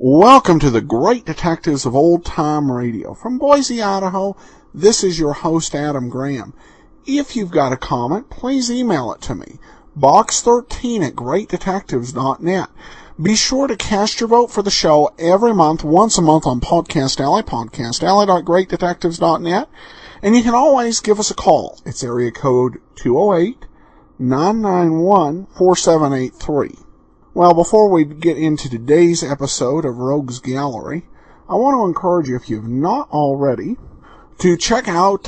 Welcome to the Great Detectives of Old Time Radio. From Boise, Idaho, this is your host, Adam Graham. If you've got a comment, please email it to me, box13@greatdetectives.net. Be sure to cast your vote for the show every month, once a month on Podcast Alley, podcastalley.greatdetectives.net, and you can always give us a call. It's area code 208-991-4783. Well, before we get into today's episode of Rogues Gallery, I want to encourage you, if you've not already, to check out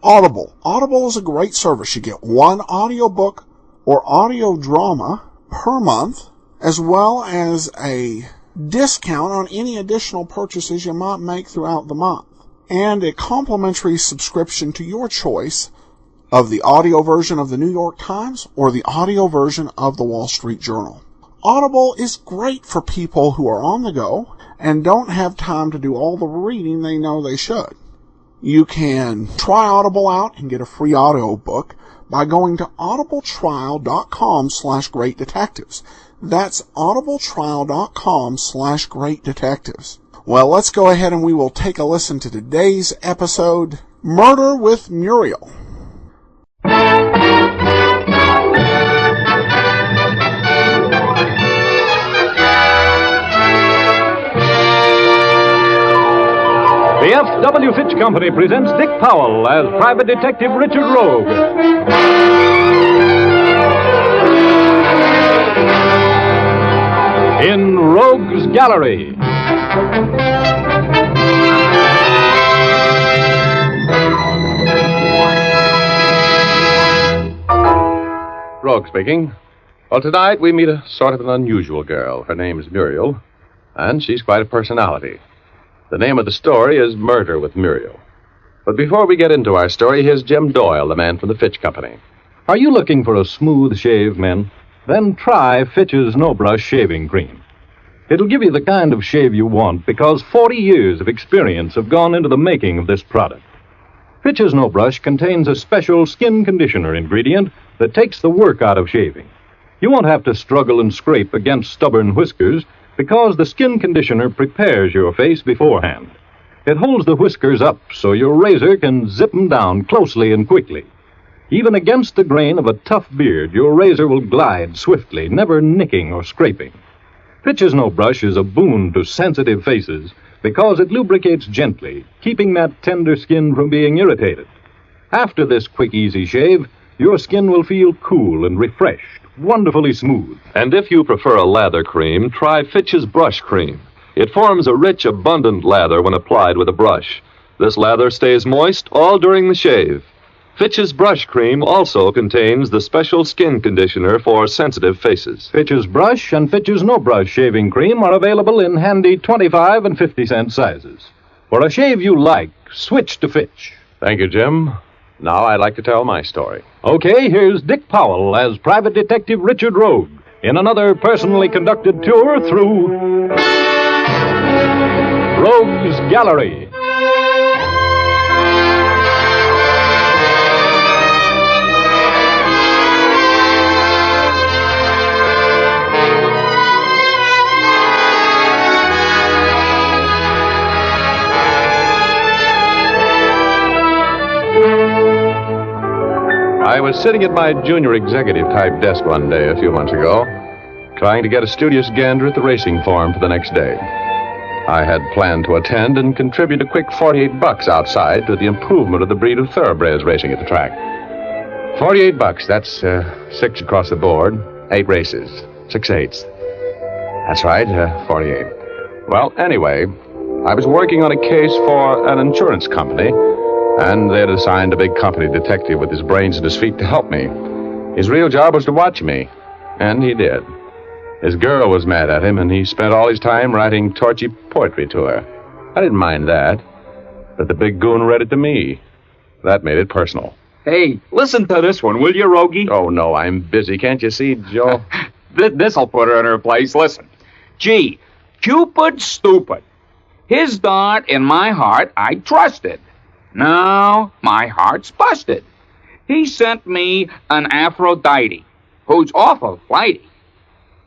Audible. Audible is a great service. You get one audiobook or audio drama per month, as well as a discount on any additional purchases you might make throughout the month, and a complimentary subscription to your choice of the audio version of the New York Times or the audio version of the Wall Street Journal. Audible is great for people who are on the go and don't have time to do all the reading they know they should. You can try Audible out and get a free audiobook by going to audibletrial.com/greatdetectives. That's audibletrial.com/greatdetectives. Well, let's go ahead and we will take a listen to today's episode, Murder with Muriel. The F.W. Fitch Company presents Dick Powell as Private Detective Richard Rogue. In Rogues Gallery. Rogue speaking. Well, tonight we meet a sort of an unusual girl. Her name is Muriel, and she's quite a personality. The name of the story is Murder with Muriel. But before we get into our story, here's Jim Doyle, the man from the Fitch Company. Are you looking for a smooth shave, men? Then try Fitch's No Brush Shaving Cream. It'll give you the kind of shave you want because 40 years of experience have gone into the making of this product. Fitch's No Brush contains a special skin conditioner ingredient that takes the work out of shaving. You won't have to struggle and scrape against stubborn whiskers because the skin conditioner prepares your face beforehand. It holds the whiskers up so your razor can zip them down closely and quickly. Even against the grain of a tough beard, your razor will glide swiftly, never nicking or scraping. Fitch's No Brush is a boon to sensitive faces because it lubricates gently, keeping that tender skin from being irritated. After this quick, easy shave, your skin will feel cool and refreshed, wonderfully smooth. And if you prefer a lather cream, try Fitch's Brush Cream. It forms a rich, abundant lather when applied with a brush. This lather stays moist all during the shave. Fitch's Brush Cream also contains the special skin conditioner for sensitive faces. Fitch's Brush and Fitch's No Brush Shaving Cream are available in handy 25 and 50-cent sizes. For a shave you like, switch to Fitch. Thank you, Jim. Now I'd like to tell my story. Okay, here's Dick Powell as Private Detective Richard Rogue in another personally conducted tour through Rogues Gallery. I was sitting at my junior executive-type desk one day a few months ago, trying to get a studious gander at the racing form for the next day. I had planned to attend and contribute a quick $48 outside to the improvement of the breed of thoroughbreds racing at the track. $48, that's 6 across the board, 8 races, 6/8. That's right, 48. Well, anyway, I was working on a case for an insurance company, and they'd assigned a big company detective with his brains at his feet to help me. His real job was to watch me, and he did. His girl was mad at him, and he spent all his time writing torchy poetry to her. I didn't mind that. But the big goon read it to me. That made it personal. Hey, listen to this one, will you, Rogie? Oh, no, I'm busy. Can't you see, Joe? This'll put her in her place. Listen. Gee, Cupid stupid. His dart in my heart I trusted. Now my heart's busted. He sent me an Aphrodite, who's awful flighty.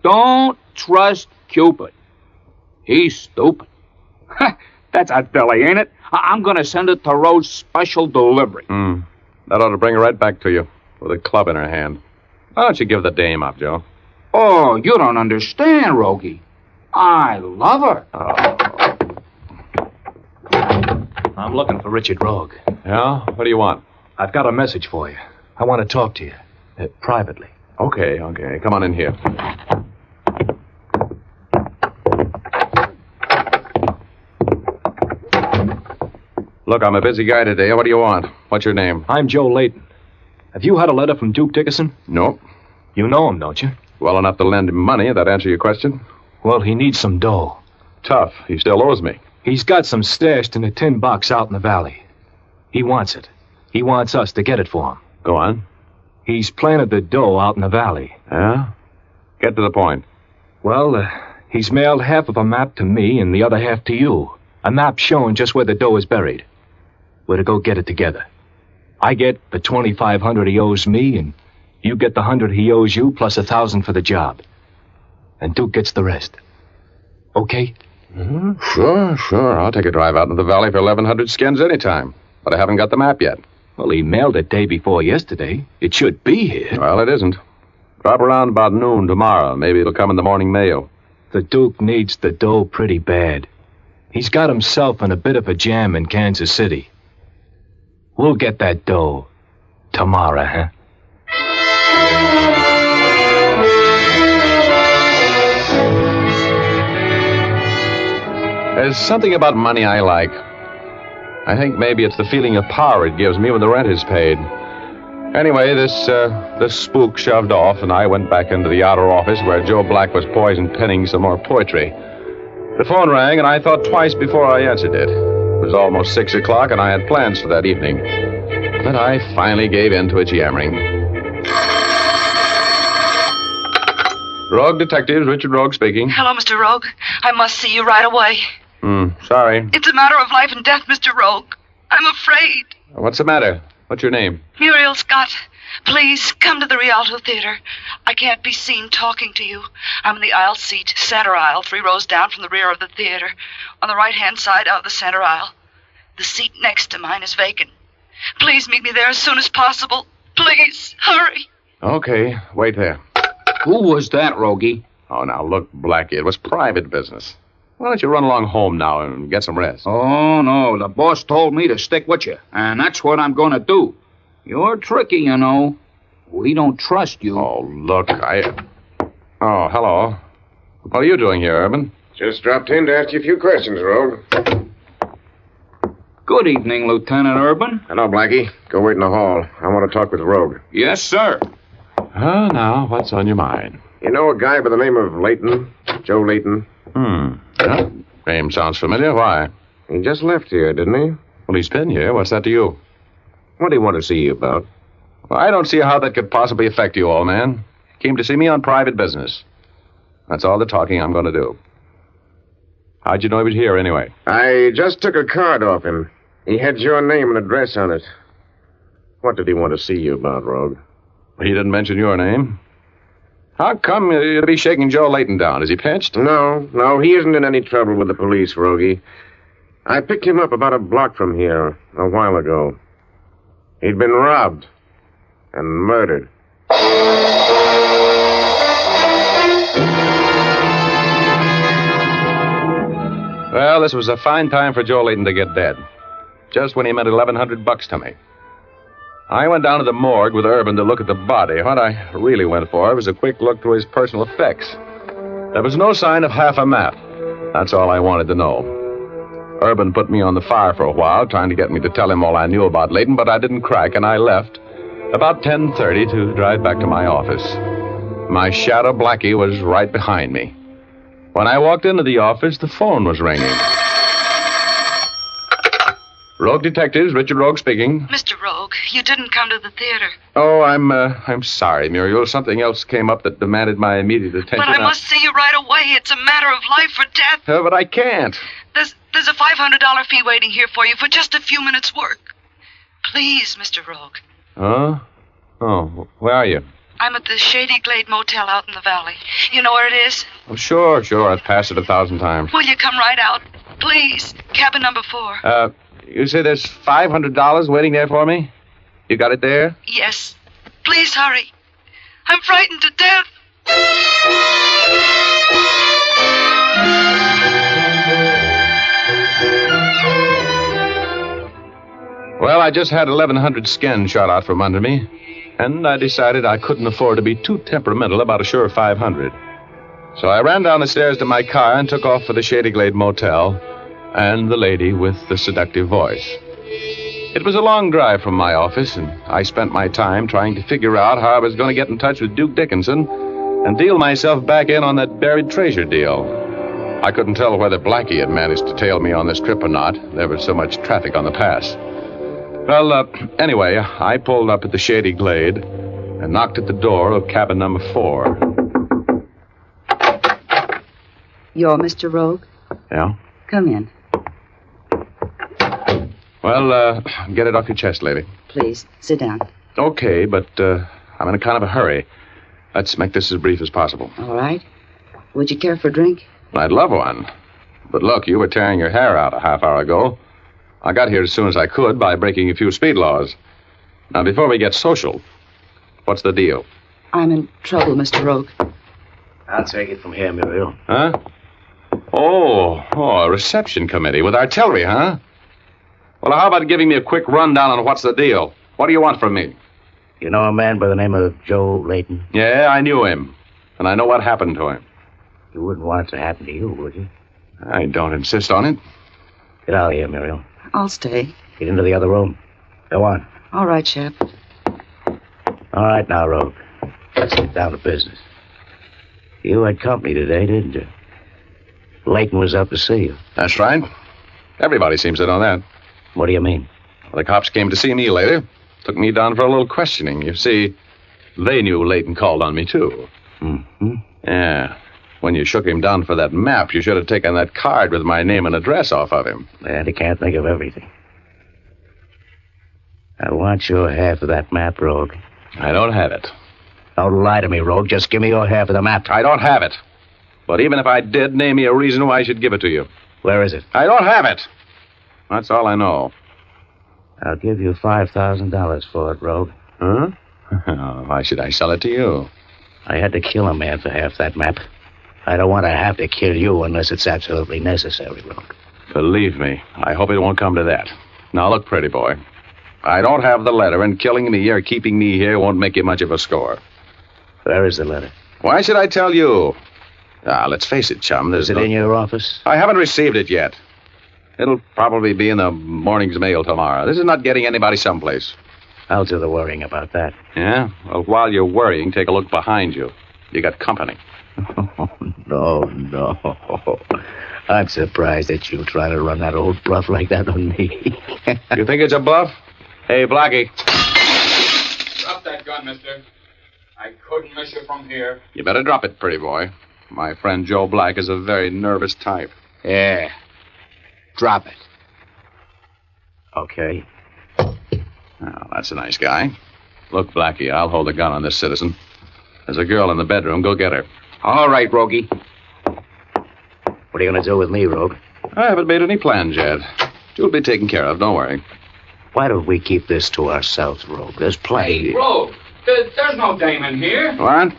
Don't trust Cupid. He's stupid. That's a dilly, ain't it? I'm going to send it to Rose special delivery. That ought to bring her right back to you, with a club in her hand. Why don't you give the dame up, Joe? Oh, you don't understand, Rogie. I love her. I'm looking for Richard Rogue. Yeah? What do you want? I've got a message for you. I want to talk to you. Privately. Okay. Come on in here. Look, I'm a busy guy today. What do you want? What's your name? I'm Joe Layton. Have you had a letter from Duke Dickerson? Nope. You know him, don't you? Well enough to lend him money, if that answer your question. Well, he needs some dough. Tough. He still owes me. He's got some stashed in a tin box out in the valley. He wants it. He wants us to get it for him. Go on. He's planted the dough out in the valley. Yeah? Get to the point. Well, he's mailed half of a map to me and the other half to you. A map showing just where the dough is buried. We're to go get it together. I get the $2,500 he owes me, and you get the $100 he owes you, plus $1,000 for the job. And Duke gets the rest. Okay? Sure. I'll take a drive out into the valley for 1,100 skins anytime. But I haven't got the map yet. Well, he mailed it day before yesterday. It should be here. Well, it isn't. Drop around about noon tomorrow. Maybe it'll come in the morning mail. The Duke needs the dough pretty bad. He's got himself in a bit of a jam in Kansas City. We'll get that dough tomorrow, huh? There's something about money I like. I think maybe it's the feeling of power it gives me when the rent is paid. Anyway, this spook shoved off, and I went back into the outer office where Joe Black was poison penning some more poetry. The phone rang, and I thought twice before I answered it. It was almost 6 o'clock, and I had plans for that evening. But I finally gave in to its yammering. Rogue Detectives, Richard Rogue speaking. Hello, Mr. Rogue. I must see you right away. Sorry. It's a matter of life and death, Mr. Rogue. I'm afraid. What's the matter? What's your name? Muriel Scott, please come to the Rialto Theater. I can't be seen talking to you. I'm in the aisle seat, center aisle, 3 rows down from the rear of the theater, on the right-hand side out of the center aisle. The seat next to mine is vacant. Please meet me there as soon as possible. Please, hurry. Okay, wait there. Who was that, Rogie? Oh, now, look, Blackie, it was private business. Why don't you run along home now and get some rest? Oh, no, the boss told me to stick with you, and that's what I'm going to do. You're tricky, you know. We don't trust you. Oh, look, Oh, hello. What are you doing here, Urban? Just dropped in to ask you a few questions, Rogue. Good evening, Lieutenant Urban. Hello, Blackie. Go wait in the hall. I want to talk with Rogue. Yes, sir. Now, what's on your mind? You know a guy by the name of Layton? Joe Layton? Yeah, name sounds familiar. Why? He just left here, didn't he? Well, he's been here. What's that to you? What do you want to see you about? Well, I don't see how that could possibly affect you, old man. He came to see me on private business. That's all the talking I'm going to do. How'd you know he was here, anyway? I just took a card off him. He had your name and address on it. What did he want to see you about, Rogue? He didn't mention your name. How come you'd be shaking Joe Layton down? Is he pinched? No, he isn't in any trouble with the police, Rogie. I picked him up about a block from here a while ago. He'd been robbed and murdered. Well, this was a fine time for Joe Layton to get dead. Just when he meant $1,100 to me. I went down to the morgue with Urban to look at the body. What I really went for was a quick look through his personal effects. There was no sign of half a map. That's all I wanted to know. Urban put me on the fire for a while, trying to get me to tell him all I knew about Layton, but I didn't crack, and I left about 10:30 to drive back to my office. My shadow, Blackie, was right behind me. When I walked into the office, the phone was ringing. Rogue Detectives, Richard Rogue speaking. Mr. Rogue, you didn't come to the theater. Oh, I'm sorry, Muriel. Something else came up that demanded my immediate attention. But I must see you right away. It's a matter of life or death. But I can't. There's a $500 fee waiting here for you for just a few minutes' work. Please, Mr. Rogue. Huh? Oh, where are you? I'm at the Shady Glade Motel out in the valley. You know where it is? Oh, sure. I've passed it 1,000 times. Will you come right out? Please. Cabin number 4. You say there's $500 waiting there for me? You got it there? Yes. Please hurry. I'm frightened to death. Well, I just had 1,100 skins shot out from under me, and I decided I couldn't afford to be too temperamental about a sure 500. So I ran down the stairs to my car and took off for the Shady Glade Motel and the lady with the seductive voice. It was a long drive from my office, and I spent my time trying to figure out how I was going to get in touch with Duke Dickinson and deal myself back in on that buried treasure deal. I couldn't tell whether Blackie had managed to tail me on this trip or not. There was so much traffic on the pass. Well, anyway, I pulled up at the Shady Glade and knocked at the door of cabin number 4. You're Mr. Rogue? Yeah? Come in. Well, get it off your chest, lady. Please, sit down. Okay, but I'm in a kind of a hurry. Let's make this as brief as possible. All right. Would you care for a drink? I'd love one. But look, you were tearing your hair out a half hour ago. I got here as soon as I could by breaking a few speed laws. Now, before we get social, what's the deal? I'm in trouble, Mr. Rogue. I'll take it from here, Muriel. Huh? Oh, a reception committee with artillery, huh? Well, how about giving me a quick rundown on what's the deal? What do you want from me? You know a man by the name of Joe Layton? Yeah, I knew him. And I know what happened to him. You wouldn't want it to happen to you, would you? I don't insist on it. Get out of here, Muriel. I'll stay. Get into the other room. Go on. All right, Shep. All right now, Rogue. Let's get down to business. You had company today, didn't you? Layton was up to see you. That's right. Everybody seems to know that. What do you mean? Well, the cops came to see me later. Took me down for a little questioning. You see, they knew Layton called on me, too. Mm-hmm. Yeah. When you shook him down for that map, you should have taken that card with my name and address off of him. And he can't think of everything. I want your half of that map, Rogue. I don't have it. Don't lie to me, Rogue. Just give me your half of the map. I don't have it. But even if I did, name me a reason why I should give it to you. Where is it? I don't have it. That's all I know. I'll give you $5,000 for it, Rogue. Huh? Why should I sell it to you? I had to kill a man for half that map. I don't want to have to kill you unless it's absolutely necessary, Rogue. Believe me, I hope it won't come to that. Now, look, pretty boy. I don't have the letter, and killing me or keeping me here won't make you much of a score. Where is the letter? Why should I tell you? Let's face it, chum. Is it in your office? I haven't received it yet. It'll probably be in the morning's mail tomorrow. This is not getting anybody someplace. I'll do the worrying about that. Yeah? Well, while you're worrying, take a look behind you. You got company. Oh, no. I'm surprised that you try to run that old bluff like that on me. You think it's a bluff? Hey, Blackie. Drop that gun, mister. I couldn't miss you from here. You better drop it, pretty boy. My friend Joe Black is a very nervous type. Yeah. Drop it. Okay. Oh, that's a nice guy. Look, Blackie, I'll hold the gun on this citizen. There's a girl in the bedroom. Go get her. All right, Rogie. What are you going to do with me, Rogue? I haven't made any plans yet. You'll be taken care of. Don't worry. Why don't we keep this to ourselves, Rogue? There's plenty. Hey, Rogue, there's no dame in here. What?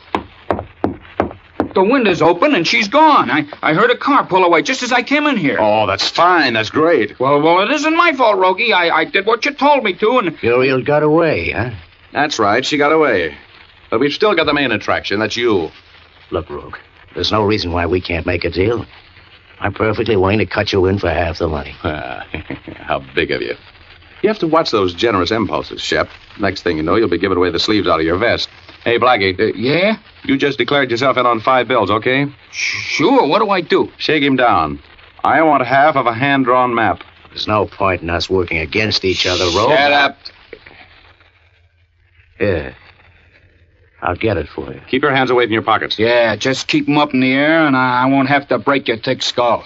The window's open and she's gone. I heard a car pull away just as I came in here. Oh, that's fine. That's great. Well, it isn't my fault, Rogie. I did what you told me to, and... Muriel got away, huh? That's right. She got away. But we've still got the main attraction. That's you. Look, Rogue, there's no reason why we can't make a deal. I'm perfectly willing to cut you in for half the money. How big of you. You have to watch those generous impulses, Shep. Next thing you know, you'll be giving away the sleeves out of your vest. Hey, Blackie. Yeah? You just declared yourself in on 5 bills, okay? Sure. What do I do? Shake him down. I want half of a hand-drawn map. There's no point in us working against each other, Rogue. Shut up. Yeah. I'll get it for you. Keep your hands away from your pockets. Yeah, just keep 'em up in the air, and I won't have to break your thick skull.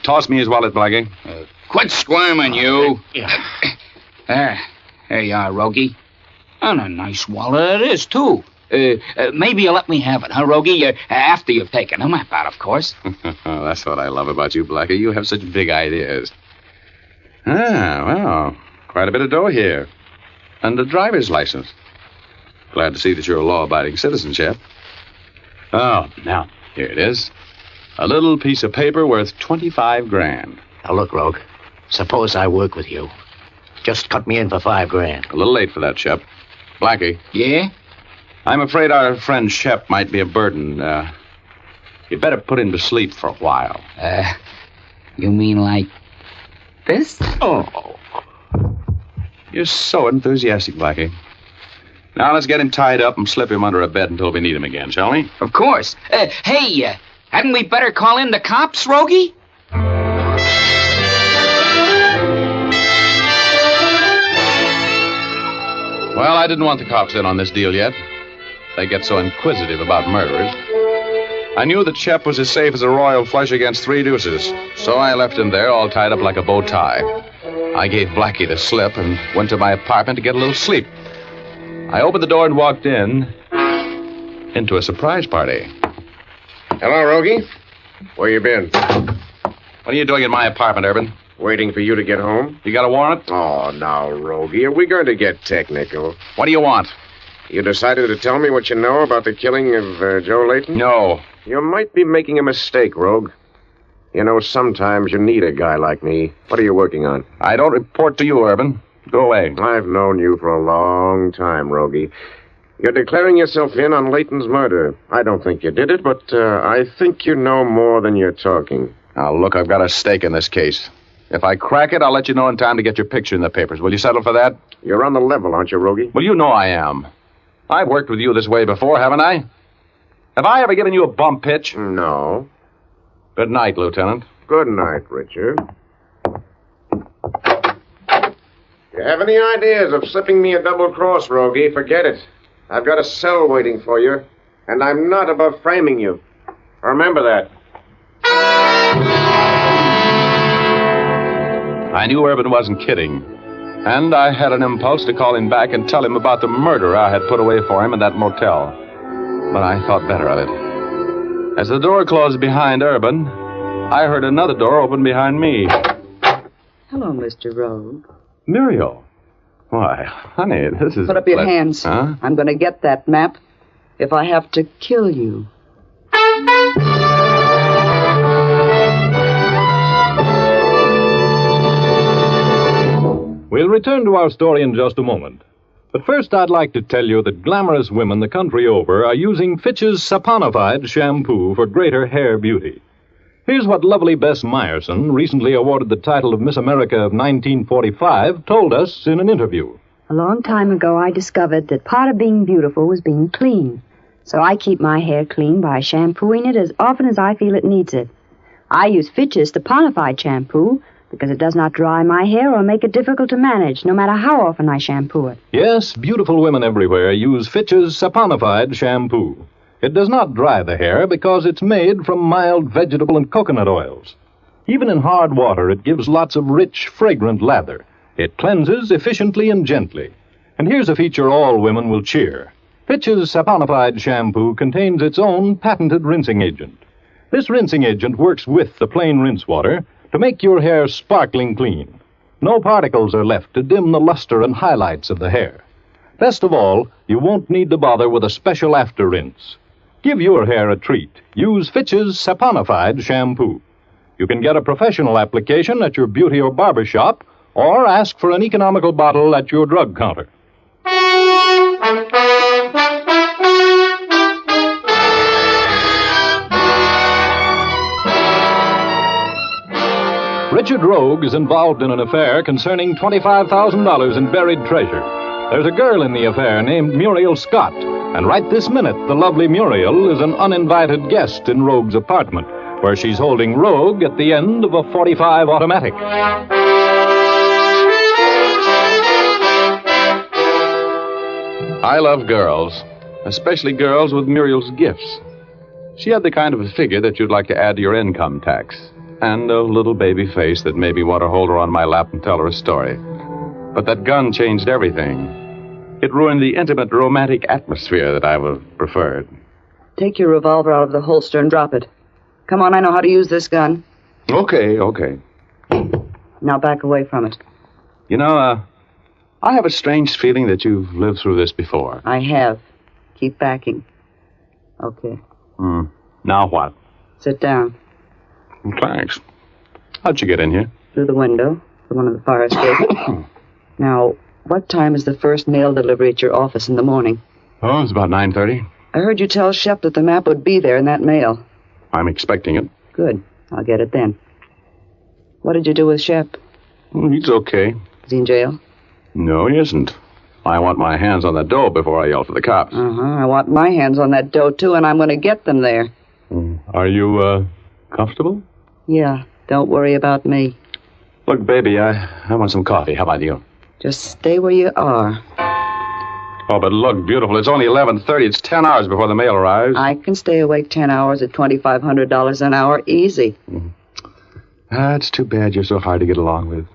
Toss me his wallet, Blackie. Quit squirming, you. Yeah. There you are, Rogie. And a nice wallet it is, too. Maybe you'll let me have it, huh, Rogie? After you've taken the map out, of course. Oh, that's what I love about you, Blackie. You have such big ideas. Ah, well, quite a bit of dough here. And a driver's license. Glad to see that you're a law-abiding citizen, chap. Oh, now, here it is. A little piece of paper worth 25 grand. Now, look, Rogue. Suppose I work with you. Just cut me in for $5,000. A little late for that, Shep. Blackie. Yeah? I'm afraid our friend Shep might be a burden. You better put him to sleep for a while. You mean like this? Oh. You're so enthusiastic, Blackie. Now let's get him tied up and slip him under a bed until we need him again, shall we? Of course. Hey, hadn't we better call in the cops, Rogie? Well, I didn't want the cops in on this deal yet. They get so inquisitive about murderers. I knew that Shep was as safe as a royal flush against 3 deuces, so I left him there all tied up like a bow tie. I gave Blackie the slip and went to my apartment to get a little sleep. I opened the door and walked into a surprise party. Hello, Rogie. Where you been? What are you doing in my apartment, Urban? Waiting for you to get home? You got a warrant? Oh, now, Rogie, are we going to get technical? What do you want? You decided to tell me what you know about the killing of Joe Layton? No. You might be making a mistake, Rogue. You know, sometimes you need a guy like me. What are you working on? I don't report to you, Urban. Go away. I've known you for a long time, Rogie. You're declaring yourself in on Layton's murder. I don't think you did it, but I think you know more than you're talking. Now, look, I've got a stake in this case. If I crack it, I'll let you know in time to get your picture in the papers. Will you settle for that? You're on the level, aren't you, Rogie? Well, you know I am. I've worked with you this way before, haven't I? Have I ever given you a bum pitch? No. Good night, Lieutenant. Good night, Richard. If you have any ideas of slipping me a double cross, Rogie, forget it. I've got a cell waiting for you, and I'm not above framing you. Remember that. I knew Urban wasn't kidding, and I had an impulse to call him back and tell him about the murder I had put away for him in that motel. But I thought better of it. As the door closed behind Urban, I heard another door open behind me. Hello, Mr. Rogue. Muriel. Why, honey, this is... Put up your hands. Huh? I'm going to get that map if I have to kill you. We'll return to our story in just a moment. But first, I'd like to tell you that glamorous women the country over are using Fitch's saponified shampoo for greater hair beauty. Here's what lovely Bess Meyerson, recently awarded the title of Miss America of 1945, told us in an interview. A long time ago, I discovered that part of being beautiful was being clean. So I keep my hair clean by shampooing it as often as I feel it needs it. I use Fitch's saponified shampoo because it does not dry my hair or make it difficult to manage, no matter how often I shampoo it. Yes, beautiful women everywhere use Fitch's saponified shampoo. It does not dry the hair because it's made from mild vegetable and coconut oils. Even in hard water, it gives lots of rich, fragrant lather. It cleanses efficiently and gently. And here's a feature all women will cheer. Fitch's saponified shampoo contains its own patented rinsing agent. This rinsing agent works with the plain rinse water to make your hair sparkling clean. No particles are left to dim the luster and highlights of the hair. Best of all, you won't need to bother with a special after rinse. Give your hair a treat. Use Fitch's saponified shampoo. You can get a professional application at your beauty or barber shop, or ask for an economical bottle at your drug counter. Richard Rogue is involved in an affair concerning $25,000 in buried treasure. There's a girl in the affair named Muriel Scott, and right this minute, the lovely Muriel is an uninvited guest in Rogue's apartment, where she's holding Rogue at the end of a .45 automatic. I love girls, especially girls with Muriel's gifts. She had the kind of a figure that you'd like to add to your income tax, and a little baby face that made me want to hold her on my lap and tell her a story. But that gun changed everything. It ruined the intimate, romantic atmosphere that I would have preferred. Take your revolver out of the holster and drop it. Come on, I know how to use this gun. Okay. Now back away from it. You know, I have a strange feeling that you've lived through this before. I have. Keep backing. Okay. Now what? Sit down. Thanks. How'd you get in here? Through the window, through one of the fire escapes. Now, what time is the first mail delivery at your office in the morning? Oh, it's about 9:30. I heard you tell Shep that the map would be there in that mail. I'm expecting it. Good. I'll get it then. What did you do with Shep? He's okay. Is he in jail? No, he isn't. I want my hands on that dough before I yell for the cops. I want my hands on that dough, too, and I'm going to get them there. Are you, comfortable? Yeah, don't worry about me. Look, baby, I want some coffee. How about you? Just stay where you are. Oh, but look, beautiful, it's only 11:30. It's 10 hours before the mail arrives. I can stay awake 10 hours at $2,500 an hour, easy. It's too bad you're so hard to get along with.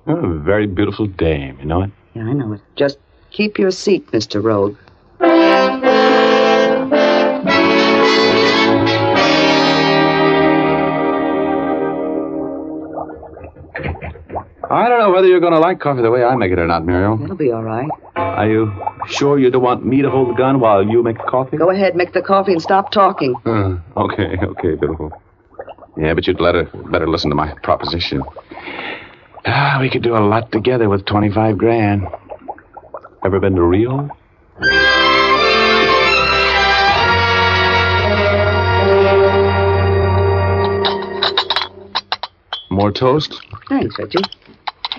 You're a very beautiful dame, you know it? Yeah, I know it. Just keep your seat, Mr. Rogue. I don't know whether you're going to like coffee the way I make it or not, Muriel. It'll be all right. Are you sure you don't want me to hold the gun while you make the coffee? Go ahead, make the coffee and stop talking. Okay, beautiful. Yeah, but you'd better listen to my proposition. We could do a lot together with 25 grand. Ever been to Rio? More toast? Thanks, Reggie.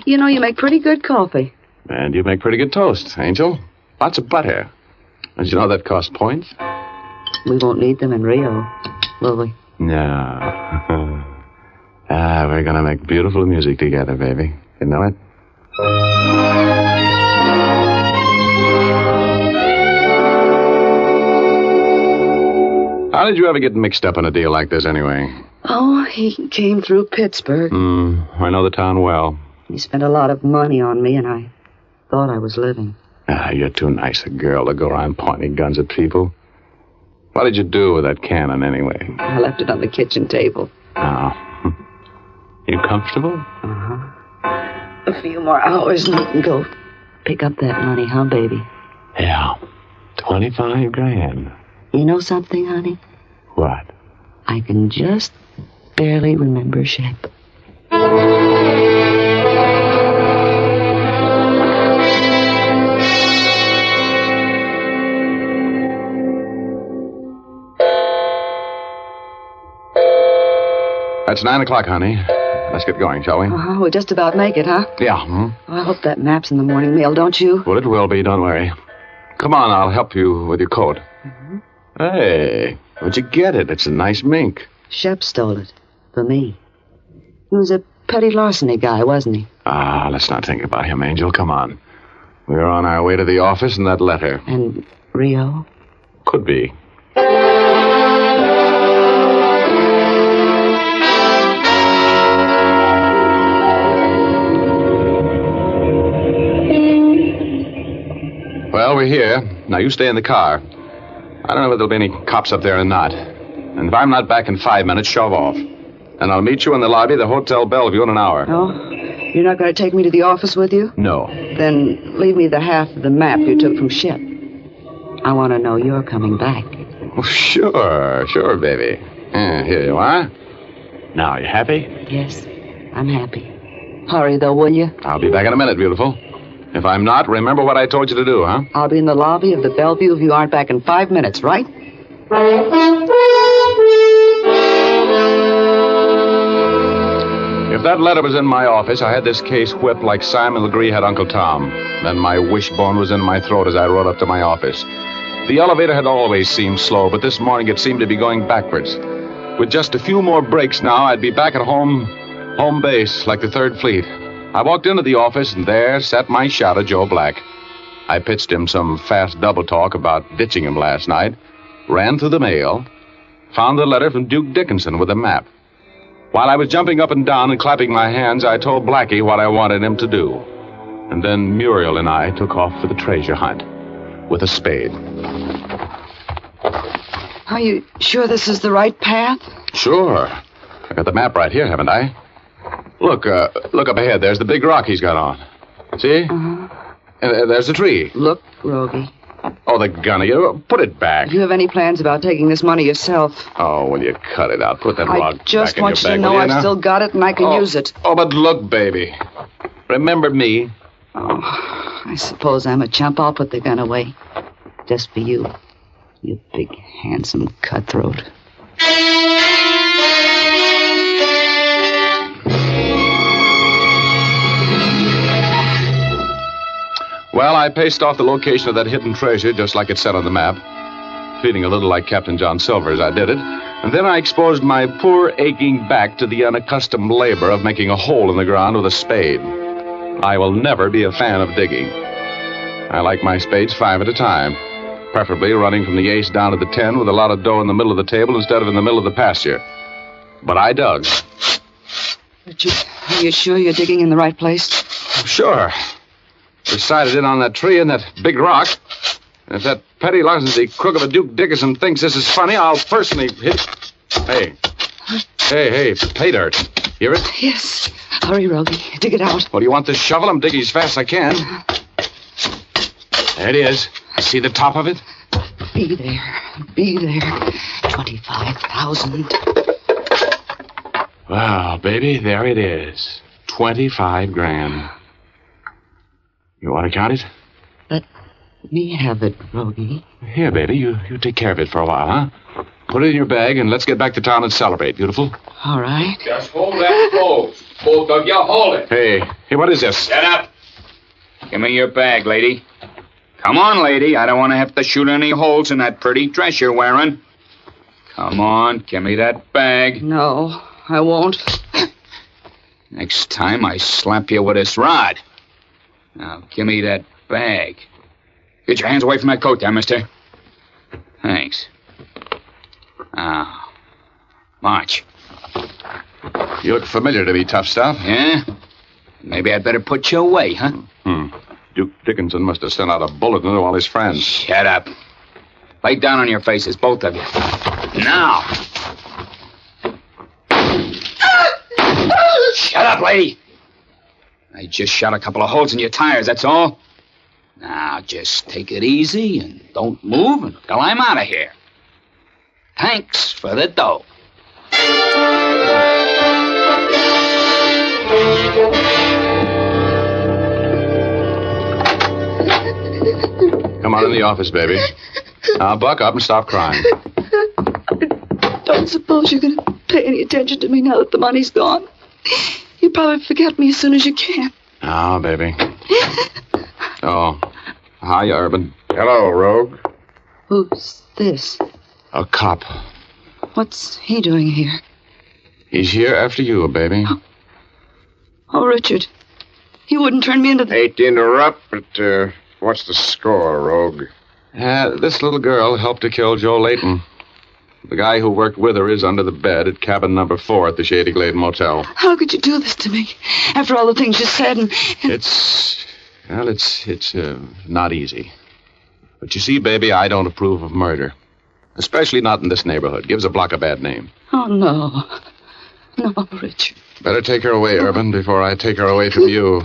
You know, you make pretty good coffee. And you make pretty good toast, Angel. Lots of butter. Did you know that costs points? We won't need them in Rio, will we? No. We're gonna make beautiful music together, baby. You know it? How did you ever get mixed up in a deal like this, anyway? Oh, he came through Pittsburgh. I know the town well. He spent a lot of money on me, and I thought I was living. You're too nice a girl to go around pointing guns at people. What did you do with that cannon, anyway? I left it on the kitchen table. Oh. You comfortable? A few more hours and we can go pick up that money, huh, baby? Yeah. 25 grand. You know something, honey? What? I can just barely remember Shep. It's 9 o'clock, honey. Let's get going, shall we? We'll just about make it, huh? Yeah. I hope that map's in the morning mail, don't you? Well, it will be, don't worry. Come on, I'll help you with your coat. Hey, where'd you get it? It's a nice mink. Shep stole it. For me. He was a petty larceny guy, wasn't he? Let's not think about him, Angel. Come on. We're on our way to the office and that letter. And Rio? Could be. Well, we're here. Now, you stay in the car. I don't know whether there'll be any cops up there or not. And if I'm not back in 5 minutes, shove off. And I'll meet you in the lobby of the Hotel Bellevue in an hour. Oh? You're not going to take me to the office with you? No. Then leave me the half of the map you took from Shep. I want to know you're coming back. Oh, sure, baby. Here you are. Now, you happy? Yes, I'm happy. Hurry, though, will you? I'll be back in a minute, beautiful. If I'm not, remember what I told you to do, huh? I'll be in the lobby of the Bellevue if you aren't back in 5 minutes, right? If that letter was in my office, I had this case whipped like Simon Legree had Uncle Tom. Then my wishbone was in my throat as I rode up to my office. The elevator had always seemed slow, but this morning it seemed to be going backwards. With just a few more breaks now, I'd be back at home base, like the 3rd Fleet. I walked into the office, and there sat my shadow, Joe Black. I pitched him some fast double talk about ditching him last night, ran through the mail, found the letter from Duke Dickinson with a map. While I was jumping up and down and clapping my hands, I told Blackie what I wanted him to do. And then Muriel and I took off for the treasure hunt with a spade. Are you sure this is the right path? Sure. I got the map right here, haven't I? Look up ahead. There's the big rock he's got on. See? Uh-huh. And there's the tree. Look, Rogie. Oh, the gun of you. Put it back. Do you have any plans about taking this money yourself? Oh, will you cut it out? Put that rock back in your bag. I just want you to know I've still got it and I can use it. Oh, but look, baby. Remember me? Oh, I suppose I'm a chump. I'll put the gun away. Just for you. You big, handsome cutthroat. Well, I paced off the location of that hidden treasure just like it said on the map, feeling a little like Captain John Silver as I did it, and then I exposed my poor aching back to the unaccustomed labor of making a hole in the ground with a spade. I will never be a fan of digging. I like my spades 5 at a time, preferably running from the ace down to the 10 with a lot of dough in the middle of the table instead of in the middle of the pasture. But I dug. Richard, are you sure you're digging in the right place? Sure. We sighted in on that tree and that big rock. And if that petty lousy crook of a Duke Dickinson thinks this is funny, I'll personally hit... Hey, pay dirt. Hear it? Yes. Hurry, Rogie. Dig it out. Well, do you want this shovel? I'm digging as fast as I can. There it is. I see the top of it. Be there. 25,000. Well, baby, there it is. 25 grand. You want to count it? Let me have it, Rogie. Here, baby, you take care of it for a while, huh? Put it in your bag and let's get back to town and celebrate, beautiful. All right. Just hold that pose. Both of you, hold it. Hey, what is this? Shut up. Give me your bag, lady. Come on, lady. I don't want to have to shoot any holes in that pretty dress you're wearing. Come on, give me that bag. No, I won't. Next time I slap you with this rod. Now, give me that bag. Get your hands away from that coat there, mister. Thanks. Now, march. You look familiar to me, tough stuff. Yeah? Maybe I'd better put you away, huh? Duke Dickinson must have sent out a bulletin to all his friends. Shut up. Lay down on your faces, both of you. Now. Shut up, lady. I just shot a couple of holes in your tires, that's all. Now, just take it easy and don't move until I'm out of here. Thanks for the dough. Come on in the office, baby. Now, buck up and stop crying. I don't suppose you're going to pay any attention to me now that the money's gone. You probably forget me as soon as you can. Oh, baby. Oh, hi, Urban. Hello, Rogue. Who's this? A cop. What's he doing here? He's here after you, baby. Oh, Richard. You wouldn't turn me into the... Hate to interrupt, but, what's the score, Rogue? This little girl helped to kill Joe Layton. The guy who worked with her is under the bed at cabin number 4 at the Shady Glade Motel. How could you do this to me? After all the things you said and... It's not easy. But you see, baby, I don't approve of murder. Especially not in this neighborhood. Gives a block a bad name. Oh, no. No, Richard. Better take her away, Urban, before I take her away from you.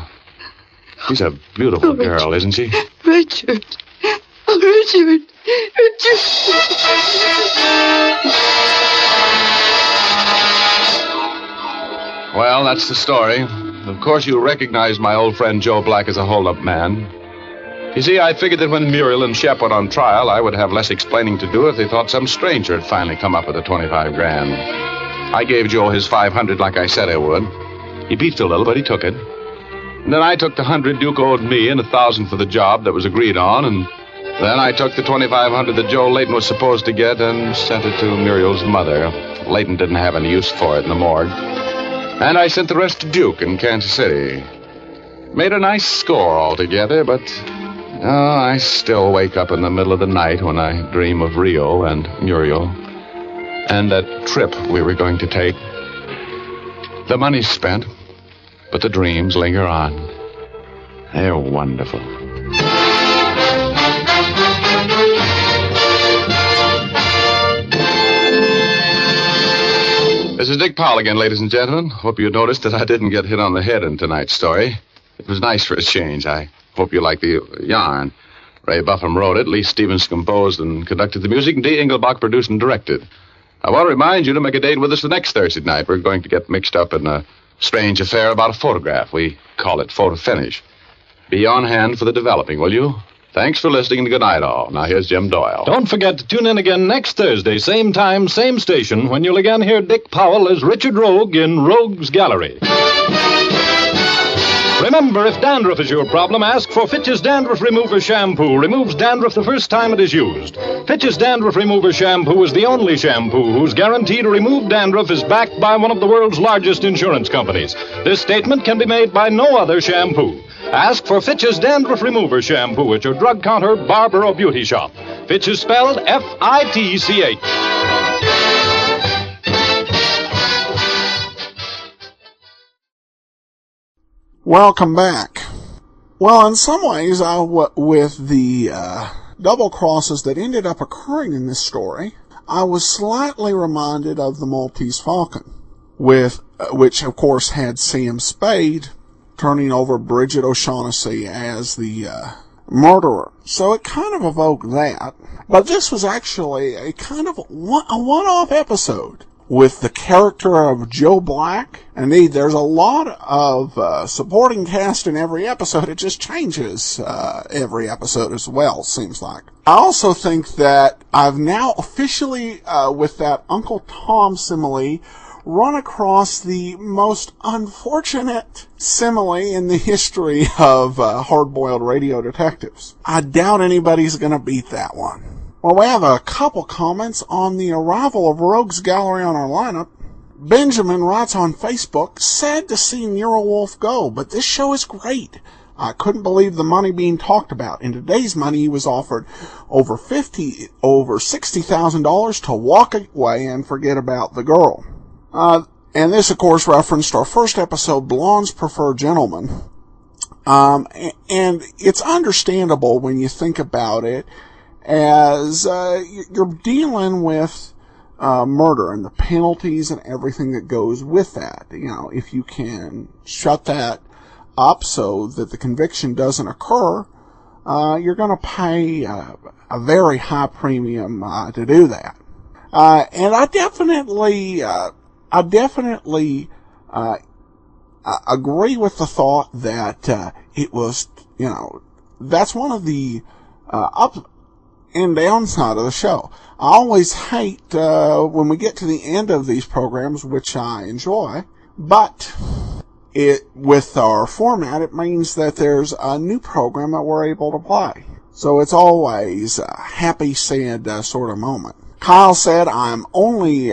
She's a beautiful girl, isn't she? Richard. Oh, Richard. Richard. Well, that's the story. Of course, you recognize my old friend Joe Black as a hold-up man. You see, I figured that when Muriel and Shep went on trial, I would have less explaining to do if they thought some stranger had finally come up with the 25 grand. I gave Joe his 500 like I said I would. He beefed a little, but he took it. And then I took the 100 Duke owed me and 1,000 for the job that was agreed on, and then I took the 2,500 that Joe Layton was supposed to get and sent it to Muriel's mother. Layton didn't have any use for it in the morgue. And I sent the rest to Duke in Kansas City. Made a nice score altogether, but Oh, I still wake up in the middle of the night when I dream of Rio and Muriel and that trip we were going to take. The money's spent, but the dreams linger on. They're wonderful. This is Dick Powell again, ladies and gentlemen. Hope you noticed that I didn't get hit on the head in tonight's story. It was nice for a change. I hope you like the yarn. Ray Buffum wrote it, Lee Stevens composed and conducted the music, and D. Engelbach produced and directed. I want to remind you to make a date with us the next Thursday night. We're going to get mixed up in a strange affair about a photograph. We call it photo finish. Be on hand for the developing, will you? Thanks for listening, and good night, all. Now, here's Jim Doyle. Don't forget to tune in again next Thursday, same time, same station, when you'll again hear Dick Powell as Richard Rogue in Rogue's Gallery. Remember, if dandruff is your problem, ask for Fitch's Dandruff Remover Shampoo. Removes dandruff the first time it is used. Fitch's Dandruff Remover Shampoo is the only shampoo whose guarantee to remove dandruff is backed by one of the world's largest insurance companies. This statement can be made by no other shampoo. Ask for Fitch's Dandruff Remover Shampoo at your drug counter, barber, or beauty shop. Fitch is spelled F-I-T-C-H. Welcome back. Well, in some ways, with the double crosses that ended up occurring in this story, I was slightly reminded of the Maltese Falcon, which of course had Sam Spade turning over Bridget O'Shaughnessy as the murderer. So it kind of evoked that. But this was actually a kind of a one-off episode with the character of Joe Black. Indeed, there's a lot of supporting cast in every episode. It just changes every episode as well, seems like. I also think that I've now officially, with that Uncle Tom simile, run across the most unfortunate simile in the history of hard-boiled radio detectives. I doubt anybody's going to beat that one. Well, we have a couple comments on the arrival of Rogue's Gallery on our lineup. Benjamin writes on Facebook, sad to see Nero Wolf go, but this show is great. I couldn't believe the money being talked about. In today's money, he was offered over $60,000 to walk away and forget about the girl. And this, of course, referenced our first episode, Blondes Prefer Gentlemen. And it's understandable when you think about it, as you're dealing with murder and the penalties and everything that goes with that. You know, if you can shut that up so that the conviction doesn't occur, you're going to pay a very high premium to do that. And I definitely agree with the thought that it was, that's one of the up and downside of the show. I always hate when we get to the end of these programs, which I enjoy, but with our format, it means that there's a new program that we're able to play. So it's always a happy, sad sort of moment. Kyle said, I'm only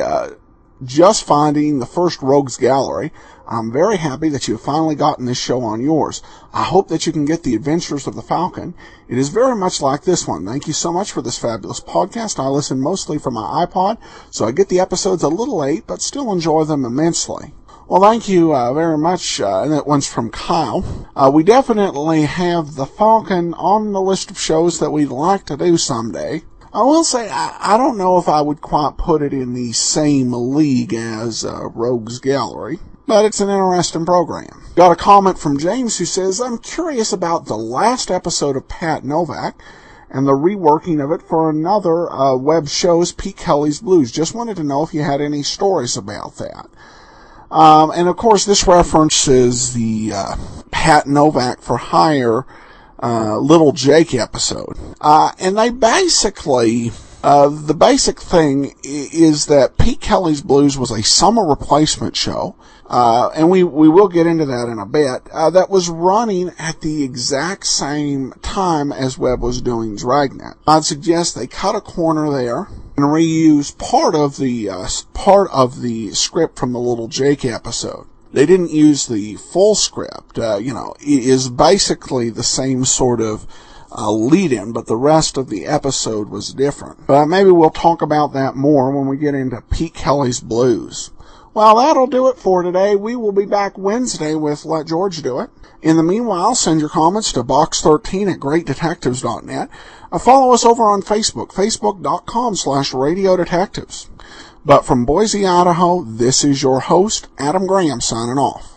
just finding the first Rogue's Gallery. I'm very happy that you've finally gotten this show on yours. I hope that you can get The Adventures of the Falcon. It is very much like this one. Thank you so much for this fabulous podcast. I listen mostly from my iPod, so I get the episodes a little late, but still enjoy them immensely. Well, thank you very much. And that one's from Kyle. We definitely have the Falcon on the list of shows that we'd like to do someday. I will say, I don't know if I would quite put it in the same league as Rogue's Gallery, but it's an interesting program. Got a comment from James who says, I'm curious about the last episode of Pat Novak and the reworking of it for another web show's Pete Kelly's Blues. Just wanted to know if you had any stories about that. And of course, this references the Pat Novak for Hire Little Jake episode. And they basically, the basic thing is that Pete Kelly's Blues was a summer replacement show, and we will get into that in a bit, that was running at the exact same time as Webb was doing Dragnet. I'd suggest they cut a corner there and reuse part of the script from the Little Jake episode. They didn't use the full script. It is basically the same sort of lead-in, but the rest of the episode was different. But maybe we'll talk about that more when we get into Pete Kelly's Blues. Well, that'll do it for today. We will be back Wednesday with Let George Do It. In the meanwhile, send your comments to box13@greatdetectives.net. Follow us over on Facebook, facebook.com/radiodetectives. But from Boise, Idaho, this is your host, Adam Graham, signing off.